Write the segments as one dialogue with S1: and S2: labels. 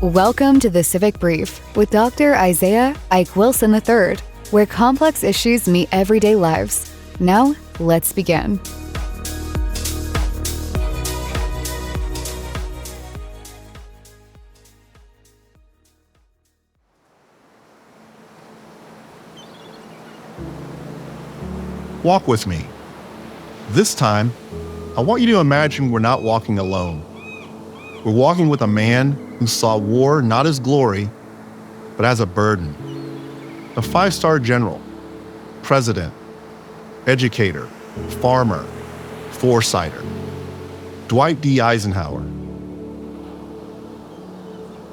S1: Welcome to the Civic Brief with Dr. Isaiah Ike Wilson III, where complex issues meet everyday lives. Now, let's begin.
S2: Walk with me. This time, I want you to imagine we're not walking alone. We're walking with a man who saw war not as glory, but as a burden. A 5-star general, president, educator, farmer, foresighter. Dwight D. Eisenhower.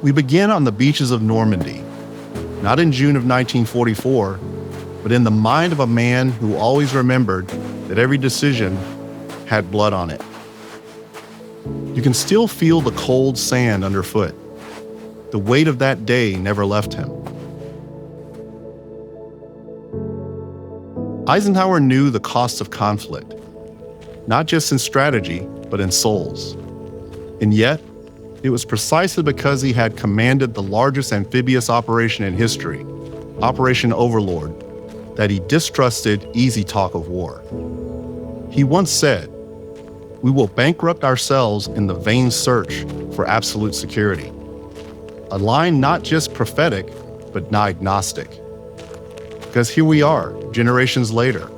S2: We begin on the beaches of Normandy, not in June of 1944, but in the mind of a man who always remembered that every decision had blood on it. You can still feel the cold sand underfoot. The weight of that day never left him. Eisenhower knew the cost of conflict, not just in strategy, but in souls. And yet, it was precisely because he had commanded the largest amphibious operation in history, Operation Overlord, that he distrusted easy talk of war. He once said, "We will bankrupt ourselves in the vain search for absolute security." A line not just prophetic, but diagnostic. Because here we are, generations later,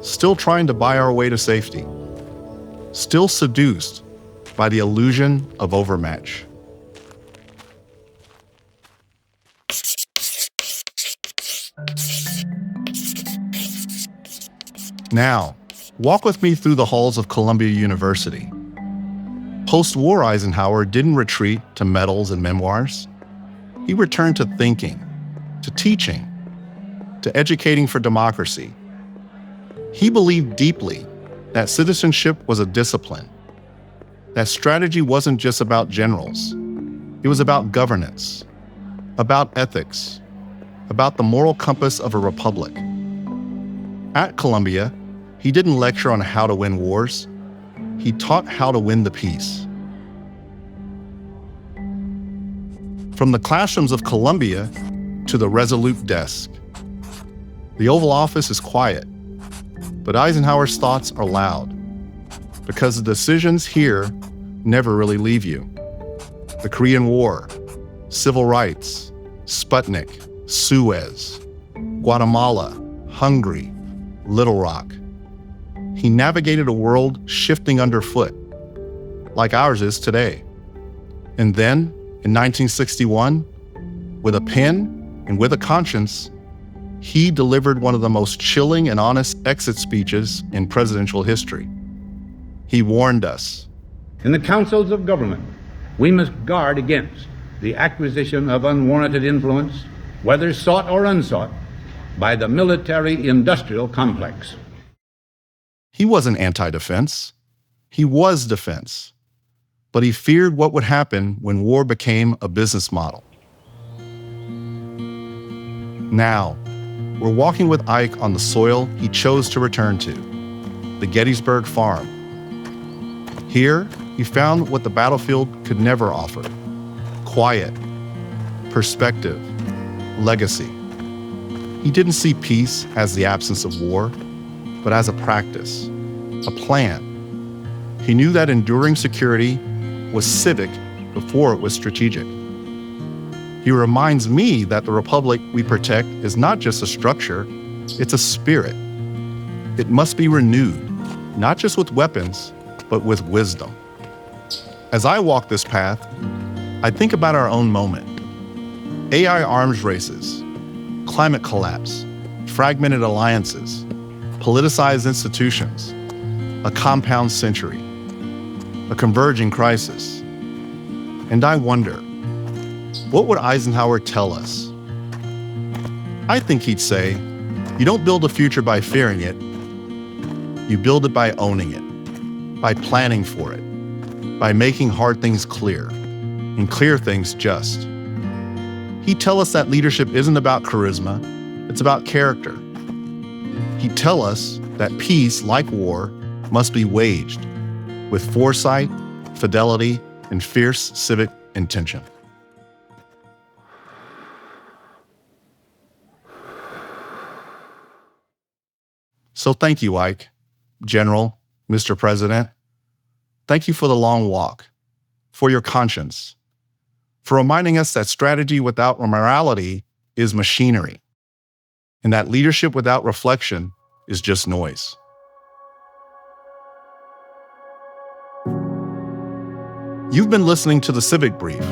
S2: still trying to buy our way to safety, still seduced by the illusion of overmatch. Now, walk with me through the halls of Columbia University. Post-war Eisenhower didn't retreat to medals and memoirs. He returned to thinking, to teaching, to educating for democracy. He believed deeply that citizenship was a discipline, that strategy wasn't just about generals. It was about governance, about ethics, about the moral compass of a republic. At Columbia, he didn't lecture on how to win wars. He taught how to win the peace. From the classrooms of Columbia to the Resolute desk, the Oval Office is quiet, but Eisenhower's thoughts are loud, because the decisions here never really leave you. The Korean War, civil rights, Sputnik, Suez, Guatemala, Hungary, Little Rock. He navigated a world shifting underfoot, like ours is today. And then, in 1961, with a pen and with a conscience, he delivered one of the most chilling and honest exit speeches in presidential history. He warned us.
S3: In the councils of government, we must guard against the acquisition of unwarranted influence, whether sought or unsought, by the military-industrial complex.
S2: He wasn't anti-defense. He was defense. But he feared what would happen when war became a business model. Now, we're walking with Ike on the soil he chose to return to, the Gettysburg farm. Here, he found what the battlefield could never offer: quiet, perspective, legacy. He didn't see peace as the absence of war, but as a practice, a plan. He knew that enduring security was civic before it was strategic. He reminds me that the republic we protect is not just a structure, it's a spirit. It must be renewed, not just with weapons, but with wisdom. As I walk this path, I think about our own moment. AI arms races, climate collapse, fragmented alliances, politicized institutions, a compound century, a converging crisis. And I wonder, what would Eisenhower tell us? I think he'd say, you don't build a future by fearing it, you build it by owning it, by planning for it, by making hard things clear, and clear things just. He'd tell us that leadership isn't about charisma, it's about character. He'd tell us that peace, like war, must be waged with foresight, fidelity, and fierce civic intention. So thank you, Ike, General, Mr. President. Thank you for the long walk, for your conscience, for reminding us that strategy without morality is machinery, and that leadership without reflection is just noise. You've been listening to the Civic Brief.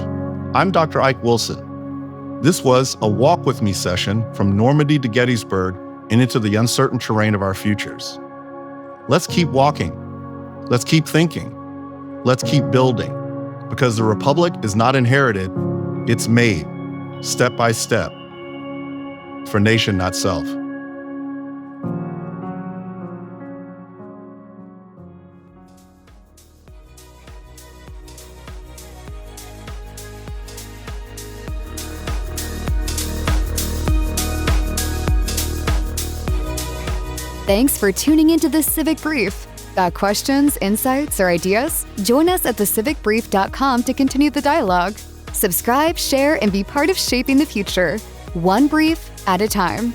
S2: I'm Dr. Ike Wilson. This was a Walk With Me session from Normandy to Gettysburg and into the uncertain terrain of our futures. Let's keep walking. Let's keep thinking. Let's keep building. Because the Republic is not inherited, it's made, step by step, for nation, not self.
S1: Thanks for tuning into the Civic Brief. Got questions, insights, or ideas? Join us at thecivicbrief.com to continue the dialogue. Subscribe, share, and be part of shaping the future, one brief at a time.